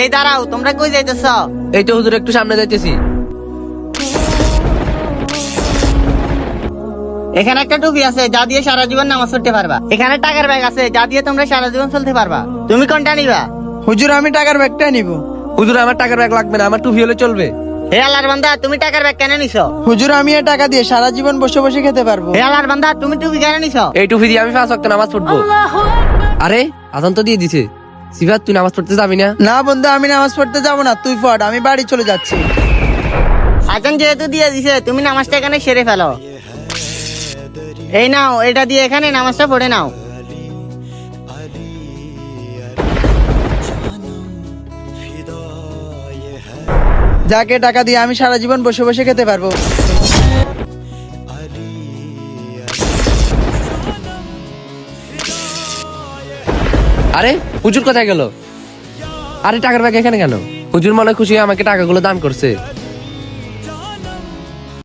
এই দাঁড়াও, তোমরা কই যাইতেছ? এই তো হুজুর একটু সামনে যাইতেছি। এখানে একটা টুপি আছে যা দিয়ে সারা জীবন নামাজ পড়তে পারবা। এখানে টাকার ব্যাগ আছে যা দিয়ে তোমরা সারা জীবন চলতে পারবা। তুমি কোনটা নিবা? হুজুর আমি টাকার ব্যাগটা নিব। হুজুর আমার টাকার ব্যাগ লাগবে না, আমার টুপি হলে চলবে। হে আল্লাহর বান্দা, তুমি টাকার ব্যাগ কেন নিছো? হুজুর আমি এই টাকা দিয়ে সারা জীবন বসে বসে খেতে পারবো। হে আল্লাহর বান্দা, তুমি টুপি কেন নিছো? এই টুপি দিয়ে আমি 5 ওয়াক্ত নামাজ পড়বো। আরে আজান তো দিয়ে দিছে। সিফাত তুই নামাজ পড়তে যাবি না? না বন্ধু, আমি নামাজ পড়তে যাবো না, তুই পড়, আমি বাড়ি চলে যাচ্ছি। আজান যেহেতু দিয়ে দিছে, তুমি নামাজটা এখানে সেরে ফেলো। এই নাও, এটা দিয়ে এখানে নামাজটা পড়ে নাও। যাকে টাকা দিয়ে আমি সারা জীবন বসে বসে খেতে পারবো। আরে হুজুর কোথায় গেল? আরে টাকার ব্যাগ এখানে কেন? হুজুর মনে হয় খুশি হয়ে আমাকে টাকাগুলো দান করছে।